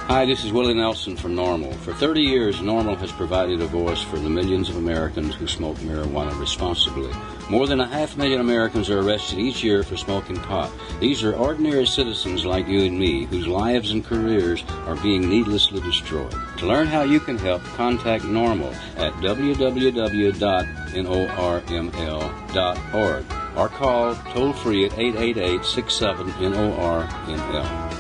Hi, this is Willie Nelson from NORML. For 30 years, NORML has provided a voice for the millions of Americans who smoke marijuana responsibly. More than 500,000 Americans are arrested each year for smoking pot. These are ordinary citizens like you and me, whose lives and careers are being needlessly destroyed. To learn how you can help, contact NORML at www.norml.org or call toll-free at 888-67-NORML.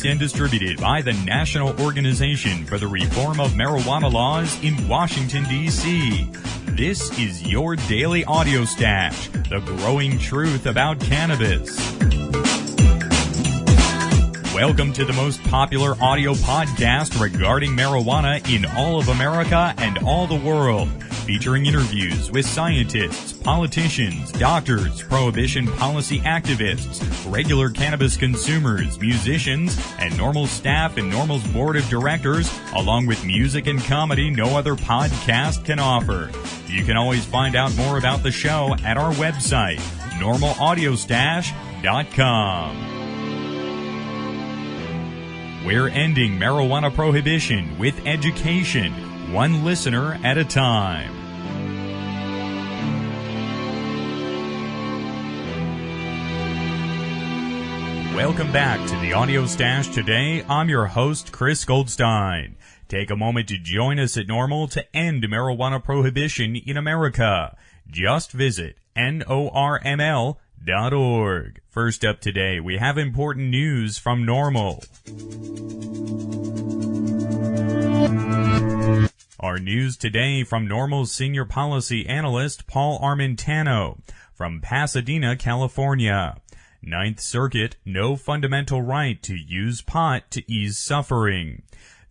And distributed by the National Organization for the Reform of Marijuana Laws in Washington, D.C. This is your daily audio stash, the growing truth about cannabis. Welcome to the most popular audio podcast regarding marijuana in all of America and all the world, featuring interviews with scientists, politicians, doctors, prohibition policy activists, regular cannabis consumers, musicians, and NORML staff and NORML's board of directors, along with music and comedy no other podcast can offer. You can always find out more about the show at our website, normalaudiostash.com. We're ending marijuana prohibition with education, one listener at a time. Welcome back to the Audio Stash today. I'm your host, Chris Goldstein. Take a moment to join us at NORML to end marijuana prohibition in America. Just visit NORML.org. First up today, we have important news from NORML. Our news today from NORML's senior policy analyst, Paul Armentano, from Pasadena, California. Ninth Circuit, no fundamental right to use pot to ease suffering.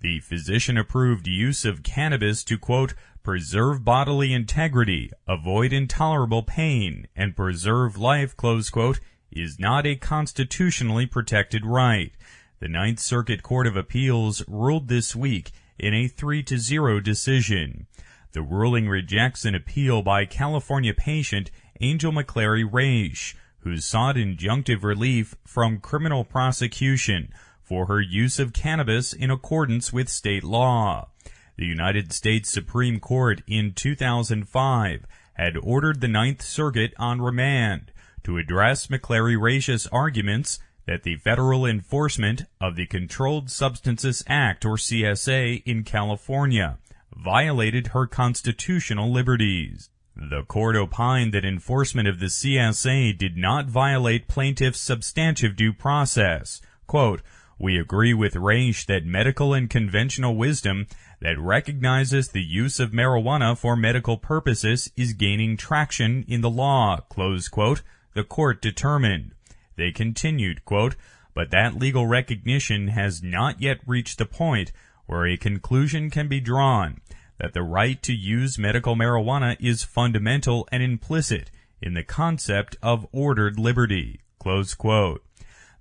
The physician-approved use of cannabis to, quote, preserve bodily integrity, avoid intolerable pain, and preserve life, close quote, is not a constitutionally protected right. The Ninth Circuit Court of Appeals ruled this week in a 3-0 decision. The ruling rejects an appeal by California patient Angel McClary Raish, who sought injunctive relief from criminal prosecution for her use of cannabis in accordance with state law. The United States Supreme Court in 2005 had ordered the Ninth Circuit on remand to address McClary Raish's arguments that the federal enforcement of the Controlled Substances Act, or CSA, in California violated her constitutional liberties. The court opined that enforcement of the CSA did not violate plaintiff's substantive due process. Quote, we agree with Raish that medical and conventional wisdom that recognizes the use of marijuana for medical purposes is gaining traction in the law, close quote, the court determined. They continued, quote, but that legal recognition has not yet reached the point where a conclusion can be drawn that the right to use medical marijuana is fundamental and implicit in the concept of ordered liberty, close quote.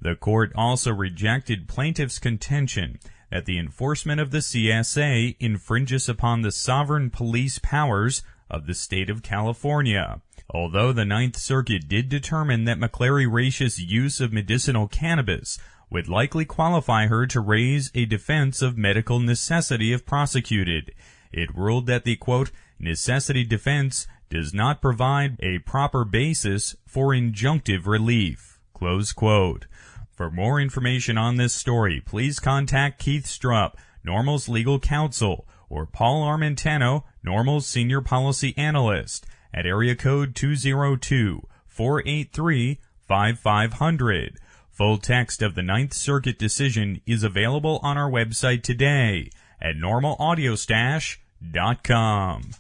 The court also rejected plaintiff's contention that the enforcement of the CSA infringes upon the sovereign police powers of the state of California. Although the Ninth Circuit did determine that McClary Raish's use of medicinal cannabis would likely qualify her to raise a defense of medical necessity if prosecuted, it ruled that the, quote, necessity defense does not provide a proper basis for injunctive relief, close quote. For more information on this story, please contact Keith Strupp, NORML's legal counsel, or Paul Armentano, NORML's senior policy analyst, at area code 202-483-5500. Full text of the Ninth Circuit decision is available on our website today at normalaudiostash.com.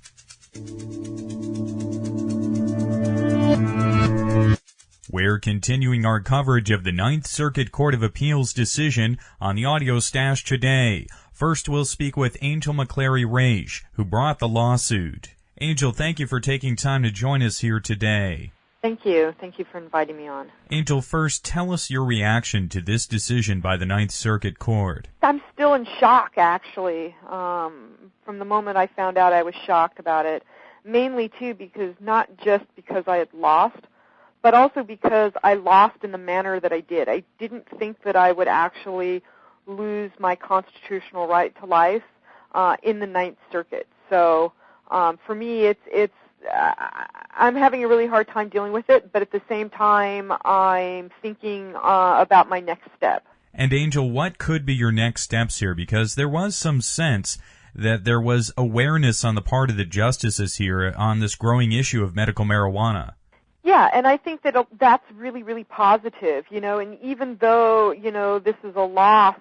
We're continuing our coverage of the Ninth Circuit Court of Appeals decision on the audio stash today. First, we'll speak with Angel McClary-Raish, who brought the lawsuit. Angel, thank you for taking time to join us here today. Thank you. Thank you for inviting me on. Angel, first, tell us your reaction to this decision by the Ninth Circuit Court. I'm still in shock, actually. From the moment I found out, I was shocked about it. Mainly, too, because not just because I had lost, but also because I lost in the manner that I did. I didn't think that I would actually lose my constitutional right to life in the Ninth Circuit. So for me, I'm having a really hard time dealing with it, but at the same time, I'm thinking about my next step. And Angel, what could be your next steps here? Because there was some sense that there was awareness on the part of the justices here on this growing issue of medical marijuana. Yeah, and I think that that's really, really positive, and even though, this is a loss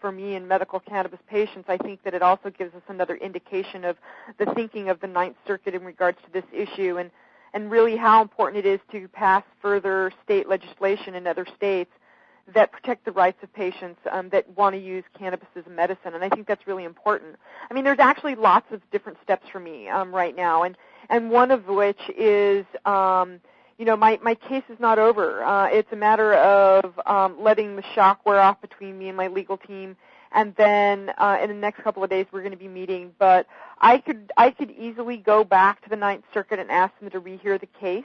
for me and medical cannabis patients, I think that it also gives us another indication of the thinking of the Ninth Circuit in regards to this issue and really how important it is to pass further state legislation in other states that protect the rights of patients that want to use cannabis as a medicine, and I think that's really important. I mean, there's actually lots of different steps for me right now, and one of which is, my case is not over. It's a matter of letting the shock wear off between me and my legal team, and then in the next couple of days we're going to be meeting. But I could easily go back to the Ninth Circuit and ask them to rehear the case.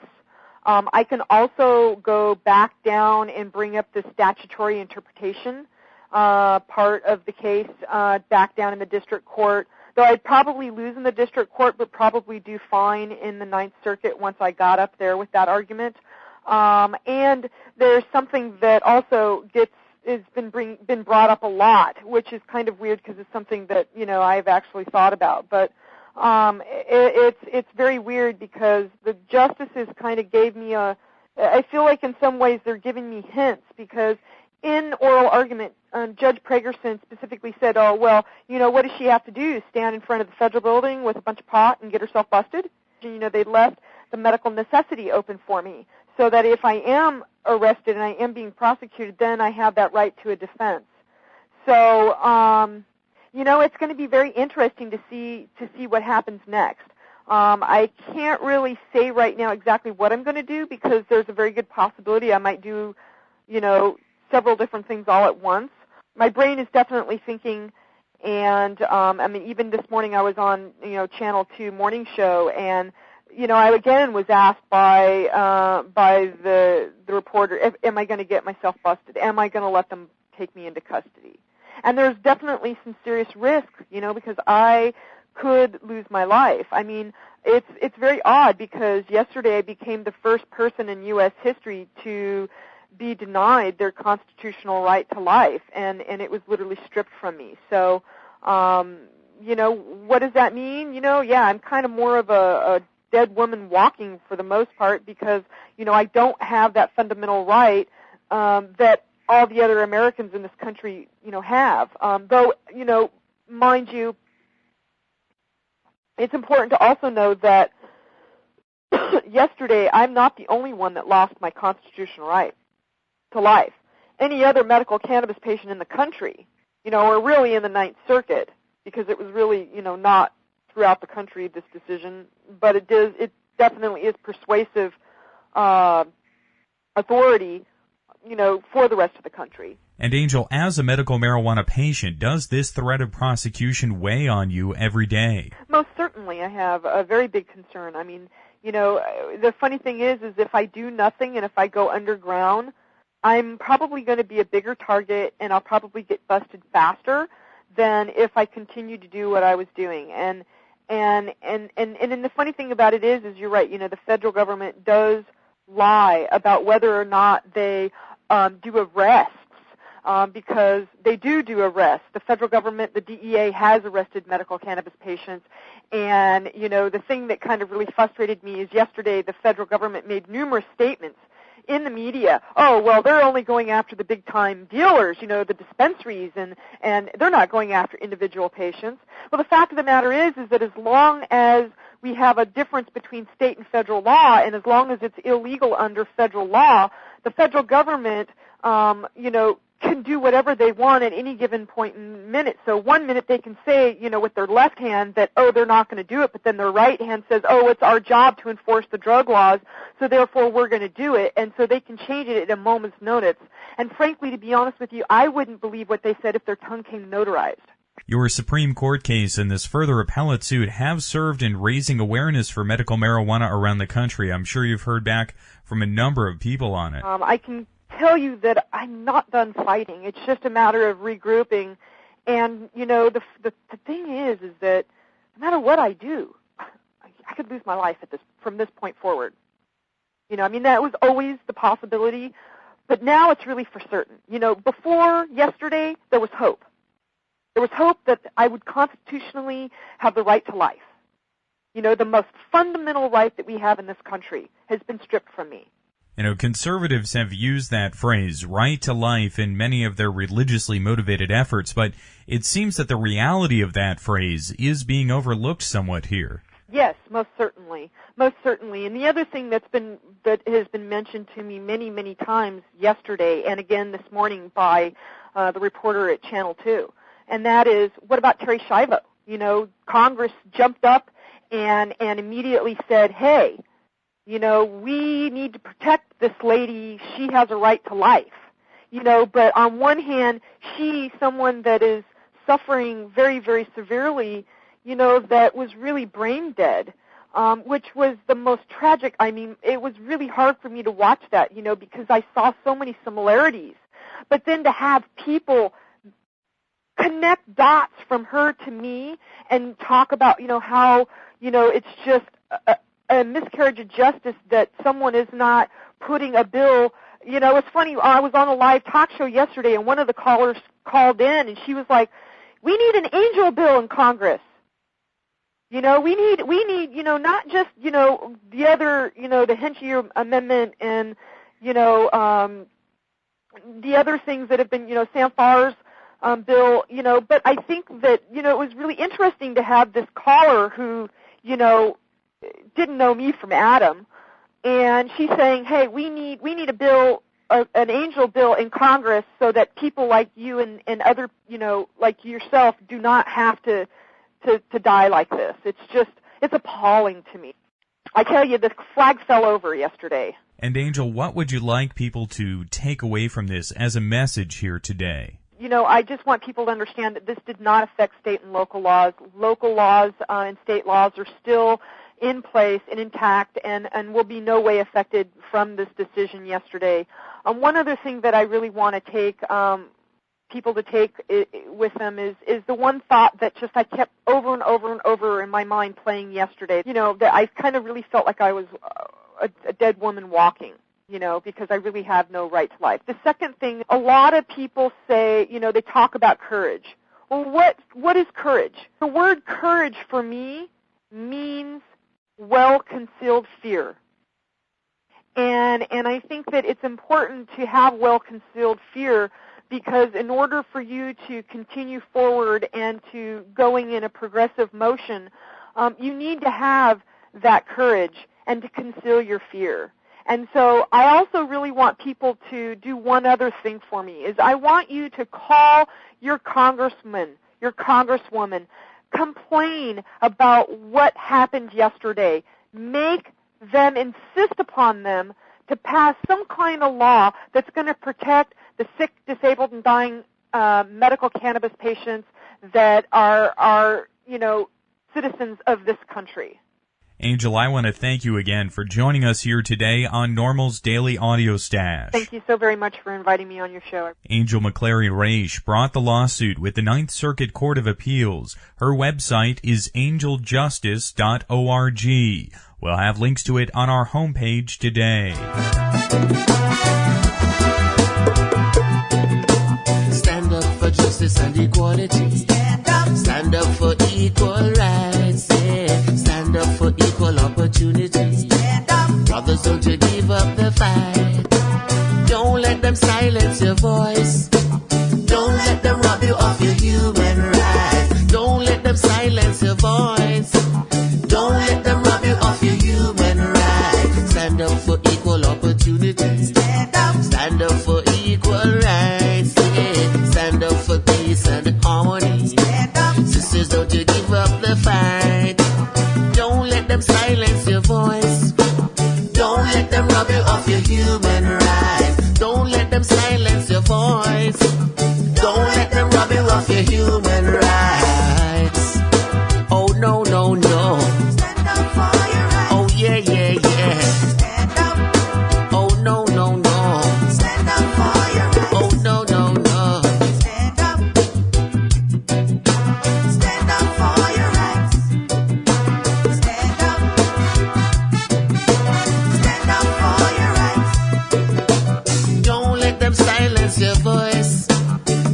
I can also go back down and bring up the statutory interpretation part of the case back down in the district court, though I'd probably lose in the district court but probably do fine in the Ninth Circuit once I got up there with that argument. And there's something that also has been brought up a lot, which is kind of weird because it's something that, I've actually thought about. But it's very weird because the justices kind of gave me I feel like in some ways they're giving me hints because in oral argument, Judge Pragerson specifically said, oh, well, what does she have to do? Stand in front of the federal building with a bunch of pot and get herself busted? They left the medical necessity open for me so that if I am arrested and I am being prosecuted, then I have that right to a defense. So, it's going to be very interesting to see what happens next. I can't really say right now exactly what I'm going to do because there's a very good possibility I might do, several different things all at once. My brain is definitely thinking, and even this morning I was on, Channel 2 morning show, and I again was asked by the reporter, am I going to get myself busted? Am I going to let them take me into custody? And there's definitely some serious risk, because I could lose my life. I mean, it's very odd because yesterday I became the first person in U.S. history to be denied their constitutional right to life, and it was literally stripped from me. So, what does that mean? I'm kind of more of a dead woman walking for the most part because, I don't have that fundamental right that all the other Americans in this country, have. Though, mind you, it's important to also know that yesterday I'm not the only one that lost my constitutional right to life. Any other medical cannabis patient in the country, or really in the Ninth Circuit, because it was really, not throughout the country, this decision, but it definitely is persuasive authority, for the rest of the country. And Angel, as a medical marijuana patient, does this threat of prosecution weigh on you every day? Most certainly. I have a very big concern. I mean, the funny thing is if I do nothing and if I go underground, I'm probably going to be a bigger target and I'll probably get busted faster than if I continue to do what I was doing. And the funny thing about it is you're right, the federal government does lie about whether or not they do arrests, because they do arrests. The federal government, the DEA, has arrested medical cannabis patients. And, the thing that kind of really frustrated me is yesterday the federal government made numerous statements in the media, oh, well, they're only going after the big-time dealers, the dispensaries, and they're not going after individual patients. Well, the fact of the matter is that as long as we have a difference between state and federal law, and as long as it's illegal under federal law, the federal government, can do whatever they want at any given point in minute. So one minute they can say, with their left hand that, oh, they're not going to do it, but then their right hand says, oh, it's our job to enforce the drug laws, so therefore we're going to do it. And so they can change it at a moment's notice. And frankly, to be honest with you, I wouldn't believe what they said if their tongue came notarized. Your Supreme Court case and this further appellate suit have served in raising awareness for medical marijuana around the country. I'm sure you've heard back from a number of people on it. I can tell you that I'm not done fighting. It's just a matter of regrouping. And, the thing is that no matter what I do, I could lose my life from this point forward. That was always the possibility, but now it's really for certain. Before yesterday, there was hope. There was hope that I would constitutionally have the right to life. The most fundamental right that we have in this country has been stripped from me. Conservatives have used that phrase, right to life, in many of their religiously motivated efforts, but it seems that the reality of that phrase is being overlooked somewhat here. Yes, most certainly. Most certainly. And the other thing that has been mentioned to me many, many times yesterday and again this morning by the reporter at Channel 2, and that is, what about Terri Schiavo? Congress jumped up and immediately said, hey, we need to protect this lady. She has a right to life. But on one hand, she's someone that is suffering very, very severely, that was really brain dead, which was the most tragic. It was really hard for me to watch that, because I saw so many similarities. But then to have people connect dots from her to me and talk about, how, it's just a miscarriage of justice that someone is not putting a bill. It's funny, I was on a live talk show yesterday, and one of the callers called in, and she was like, we need an angel bill in Congress. We need, not just, the other, the Henshier Amendment and, the other things that have been, Sam Farr's bill, but I think that, it was really interesting to have this caller who, didn't know me from Adam, and she's saying, hey, we need a bill, an angel bill in Congress so that people like you and other, like yourself do not have to die like this. It's appalling to me. I tell you, the flag fell over yesterday. And Angel, what would you like people to take away from this as a message here today? I just want people to understand that this did not affect state and local laws. Local laws and state laws are still in place and intact and will be no way affected from this decision yesterday. One other thing that I really want to take people to take with them is the one thought that just I kept over and over and over in my mind playing yesterday, that I kind of really felt like I was a dead woman walking. Because I really have no right to life. The second thing, a lot of people say, they talk about courage. Well, what is courage? The word courage for me means well-concealed fear. And I think that it's important to have well-concealed fear because in order for you to continue forward and to going in a progressive motion, you need to have that courage and to conceal your fear. And so I also really want people to do one other thing for me, is I want you to call your congressman, your congresswoman, complain about what happened yesterday. Make them, insist upon them to pass some kind of law that's going to protect the sick, disabled, and dying medical cannabis patients that are citizens of this country. Angel, I want to thank you again for joining us here today on NORML's Daily Audio Stash. Thank you so very much for inviting me on your show. Angel McClary-Raish brought the lawsuit with the Ninth Circuit Court of Appeals. Her website is angeljustice.org. We'll have links to it on our homepage today. Stand up for justice and equality. Stand up for equal rights. Yeah. Stand up for equal opportunity. Brothers, don't you give up the fight. silence your voice. Don't let them rob you of your human rights. Don't let them silence your voice. Don't let them rob you of your human rights. Stand up for equal opportunity. Stand up for equal rights. Yeah. Stand up for peace and harmony. Sisters, don't you give up the fight. Don't let them silence your voice. Don't let them rob you of your human rights. Don't let them silence your voice. Don't let them rob you of your human rights. Oh no, no, no. Stand up for your rights. Oh yeah, yeah, yeah. Stand up. Oh no, no, no. Stand up for your rights. Oh no, no, no. Stand up. Stand up for your rights. Stand up. Stand up for your rights. Don't let them silence your voice.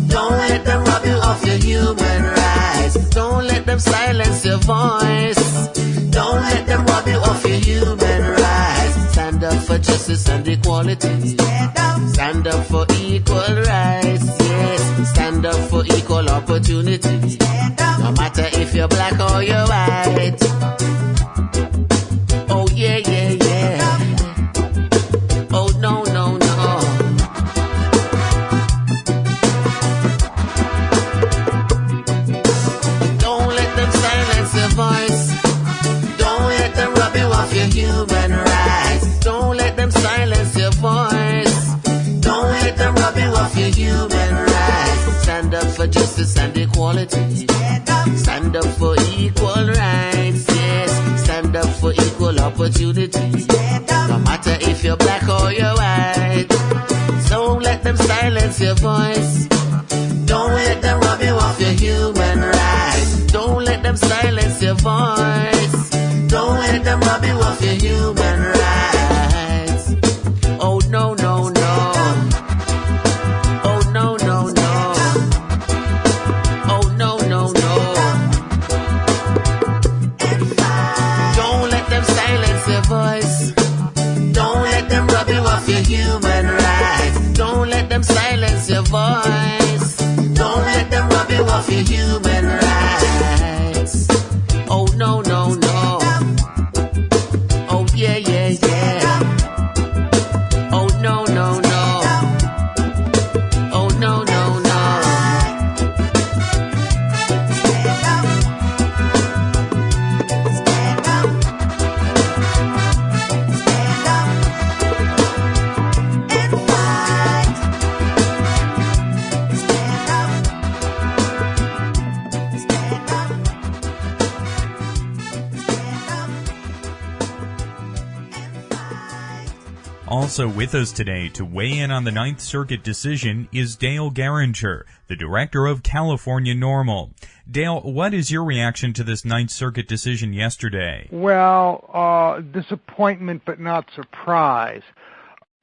Don't let them rob you of your human rights. Don't let them silence your voice. Don't let them rob you of your human rights. Stand up for justice and equality. Stand up. Stand up for equal rights. Yes, stand up for equal opportunity. Stand up. No matter if you're black or you're white. Oh yeah, yeah, yeah. Oh no, no, no. Don't let them silence your voice. Don't let them rob you of your human rights. Don't let them silence your voice. Don't let them rob you of your human rights. Stand up for justice and equality. Stand up. Stand up for equal rights, yes. Stand up for equal opportunity. Stand up. No matter if you're black or you're white. Don't let them silence your voice. Don't let them rob you of your human rights. Don't let them silence your voice. Don't let them rob you of your human rights. Oh no, no, no. Oh no, no, no. Oh no, no, no. Don't let them silence your voice. Don't let them rob you of your human rights. Don't let them silence your voice. Don't let them rob you of your human rights. Oh no, no, no. Oh yeah, yeah, yeah. Oh no, no, no. Oh no, no, no. Also with us today to weigh in on the Ninth Circuit decision is Dale Geringer, the director of California NORML. Dale, what is your reaction to this Ninth Circuit decision yesterday? Well, disappointment but not surprise.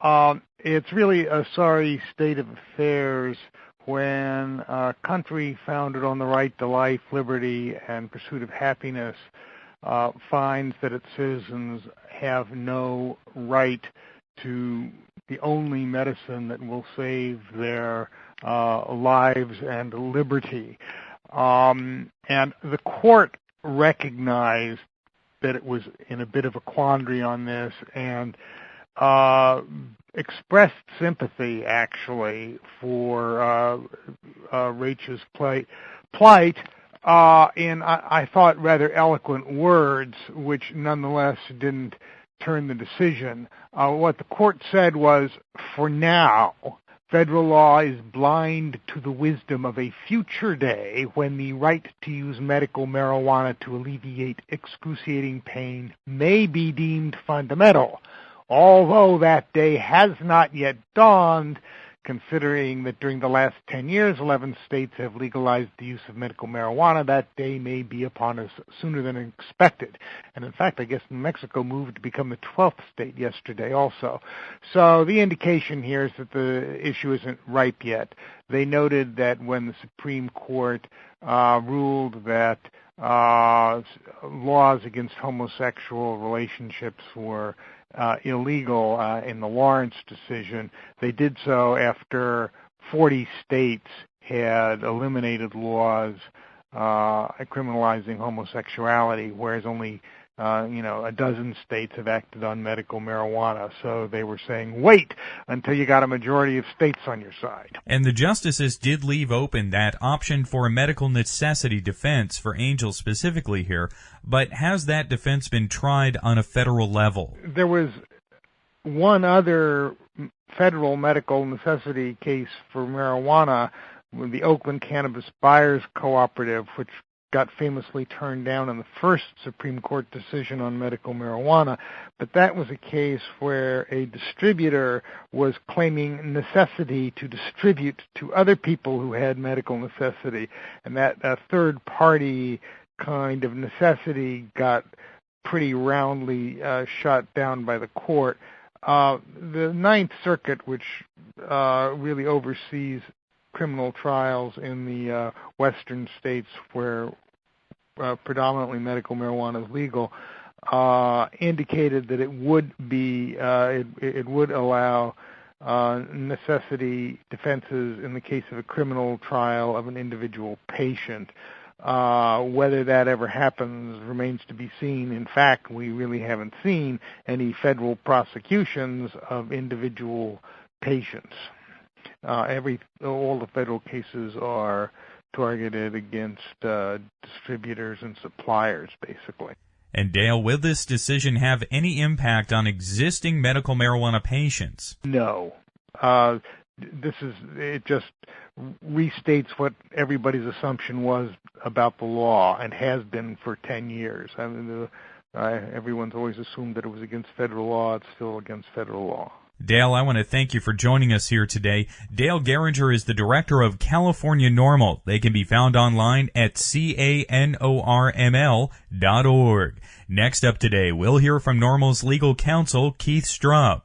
It's really a sorry state of affairs when a country founded on the right to life, liberty, and pursuit of happiness finds that its citizens have no right to the only medicine that will save their lives and liberty. And the court recognized that it was in a bit of a quandary on this and expressed sympathy, actually, for Rachel's plight in, I thought, rather eloquent words, which nonetheless didn't turn the decision. What the court said was, for now, federal law is blind to the wisdom of a future day when the right to use medical marijuana to alleviate excruciating pain may be deemed fundamental, although that day has not yet dawned, considering that during the last 10 years, 11 states have legalized the use of medical marijuana. That day may be upon us sooner than expected. And in fact, I guess New Mexico moved to become the 12th state yesterday also. So the indication here is that the issue isn't ripe yet. They noted that when the Supreme Court ruled that laws against homosexual relationships were illegal in the Lawrence decision. They did so after 40 states had eliminated laws criminalizing homosexuality, whereas only a dozen states have acted on medical marijuana. So they were saying, wait until you got a majority of states on your side. And the justices did leave open that option for a medical necessity defense for Angel specifically here, but has that defense been tried on a federal level? There was one other federal medical necessity case for marijuana with the Oakland Cannabis Buyers Cooperative, which got famously turned down in the first Supreme Court decision on medical marijuana, but that was a case where a distributor was claiming necessity to distribute to other people who had medical necessity, and that third-party kind of necessity got pretty roundly shot down by the court. The Ninth Circuit, which really oversees criminal trials in the western states where predominantly medical marijuana is legal, indicated that it would be it would allow necessity defenses in the case of a criminal trial of an individual patient. Whether that ever happens remains to be seen. In fact, we really haven't seen any federal prosecutions of individual patients. All the federal cases are targeted against distributors and suppliers, basically. And Dale, will this decision have any impact on existing medical marijuana patients? No. It just restates what everybody's assumption was about the law and has been for 10 years. I mean, everyone's always assumed that it was against federal law. It's still against federal law. Dale, I want to thank you for joining us here today. Dale Geringer is the director of California NORML. They can be found online at canorml.org. Next up today, we'll hear from NORML's legal counsel, Keith Strupp.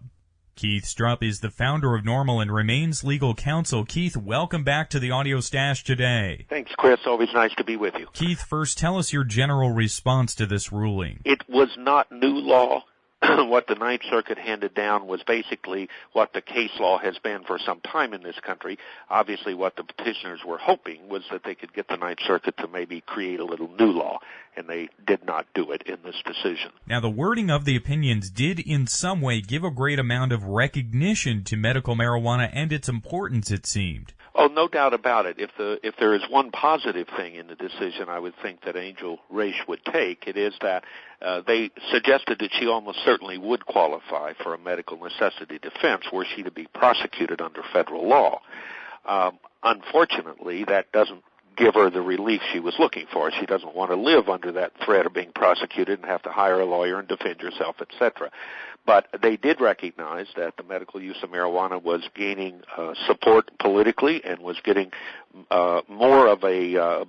Keith Strupp is the founder of NORML and remains legal counsel. Keith, welcome back to the Audio Stash today. Thanks, Chris. Always nice to be with you. Keith, first, tell us your general response to this ruling. It was not new law. What the Ninth Circuit handed down was basically what the case law has been for some time in this country. Obviously, what the petitioners were hoping was that they could get the Ninth Circuit to maybe create a little new law, and they did not do it in this decision. Now, the wording of the opinions did in some way give a great amount of recognition to medical marijuana and its importance, it seemed. Oh, no doubt about it. If there is one positive thing in the decision I would think that Angel Raish would take, it is that they suggested that she almost certainly would qualify for a medical necessity defense were she to be prosecuted under federal law. Unfortunately, that doesn't give her the relief she was looking for. She doesn't want to live under that threat of being prosecuted and have to hire a lawyer and defend yourself, etc. But they did recognize that the medical use of marijuana was gaining support politically and was getting more of a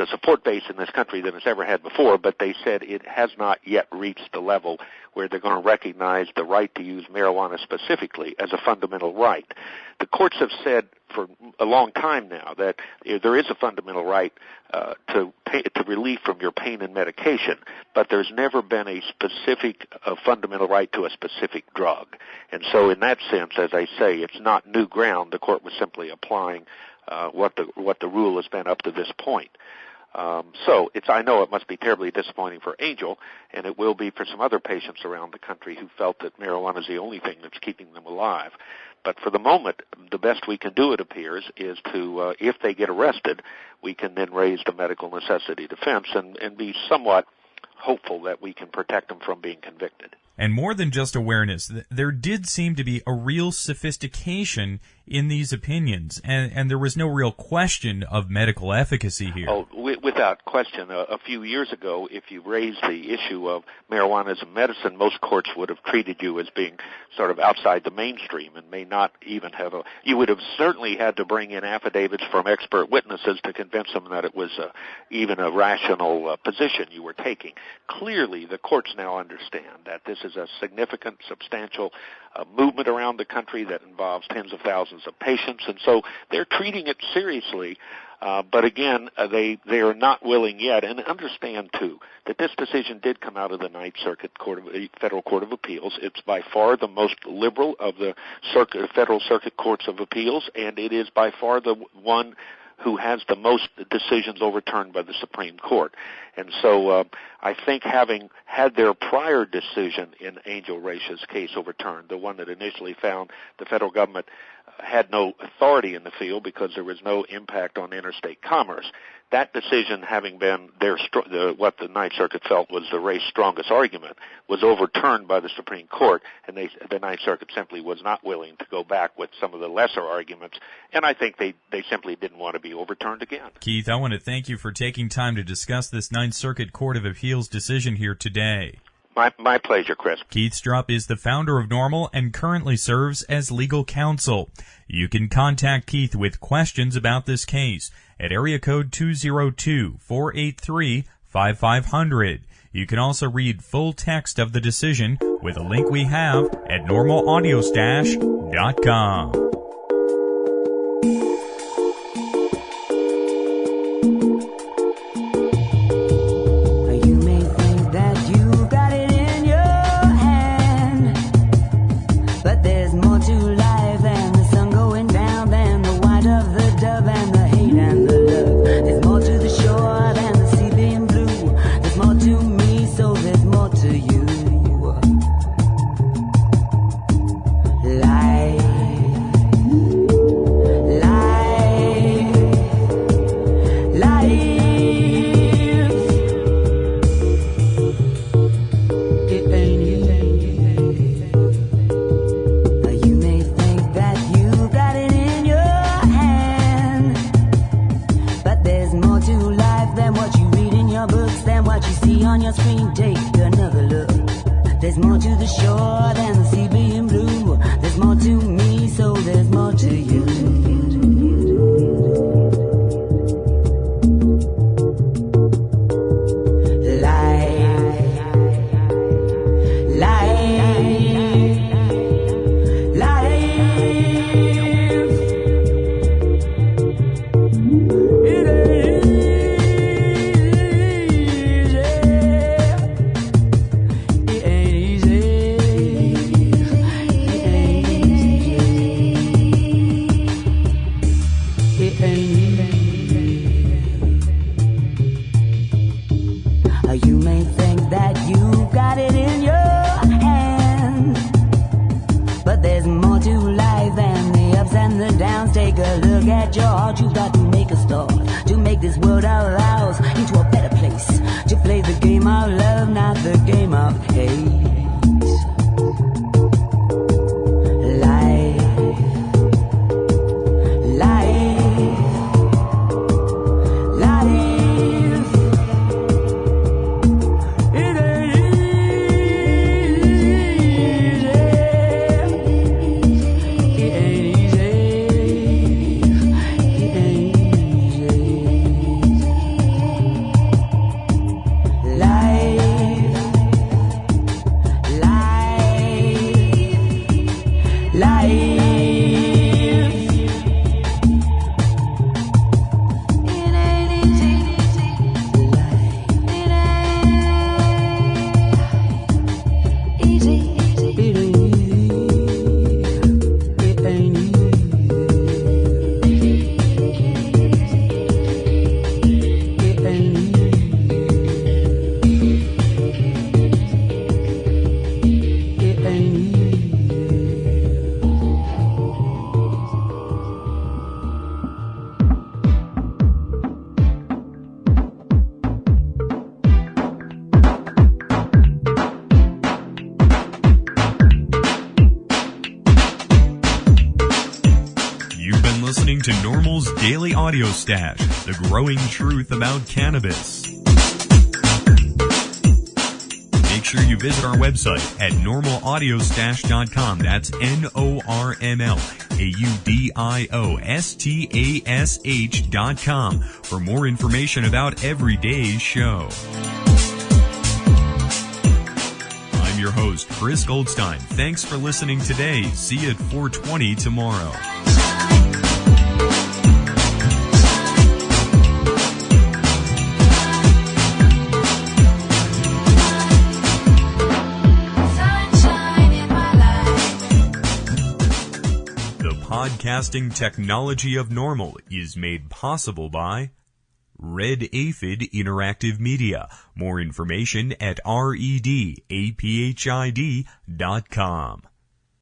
support base in this country than it's ever had before, but they said it has not yet reached the level where they're going to recognize the right to use marijuana specifically as a fundamental right. The courts have said for a long time now that there is a fundamental right to relief from your pain and medication, but there's never been a specific fundamental right to a specific drug. And so in that sense, as I say, it's not new ground. The court was simply applying what the rule has been up to this point. So I know it must be terribly disappointing for Angel, and it will be for some other patients around the country who felt that marijuana is the only thing that's keeping them alive. But for the moment, the best we can do, it appears, is to, if they get arrested, we can then raise the medical necessity defense and be somewhat hopeful that we can protect them from being convicted. And more than just awareness, there did seem to be a real sophistication in these opinions, and there was no real question of medical efficacy here. Oh, without question. A few years ago, if you raised the issue of marijuana as a medicine, most courts would have treated you as being sort of outside the mainstream and may not even have you would have certainly had to bring in affidavits from expert witnesses to convince them that it was even a rational position you were taking. Clearly, the courts now understand that this is a significant, substantial movement around the country that involves tens of thousands of patients, and so they're treating it seriously. But again, they are not willing yet. And understand, too, that this decision did come out of the Ninth Circuit Federal Court of Appeals. It's by far the most liberal of the Federal Circuit Courts of Appeals, and it is by far the one who has the most decisions overturned by the Supreme Court. And so I think having had their prior decision in Angel Reisha's case overturned, the one that initially found the federal government had no authority in the field because there was no impact on interstate commerce, that decision having been what the Ninth Circuit felt was the race's strongest argument, was overturned by the Supreme Court, and the Ninth Circuit simply was not willing to go back with some of the lesser arguments, and I think they simply didn't want to be overturned again. Keith, I want to thank you for taking time to discuss this Ninth Circuit Court of Appeals decision here today. My pleasure, Chris. Keith Strupp is the founder of NORML and currently serves as legal counsel. You can contact Keith with questions about this case at area code 202-483-5500. You can also read full text of the decision with a link we have at normalaudiostash.com. Listening to NORML's Daily Audio Stash, the growing truth about cannabis. Make sure you visit our website at normalaudiostash.com. That's NORMLAUDIOSTASH.com for more information about every day's show. I'm your host, Chris Goldstein. Thanks for listening today. See you at 4:20 tomorrow. podcasting technology of NORML is made possible by Red Aphid Interactive Media. More information at redaphid.com.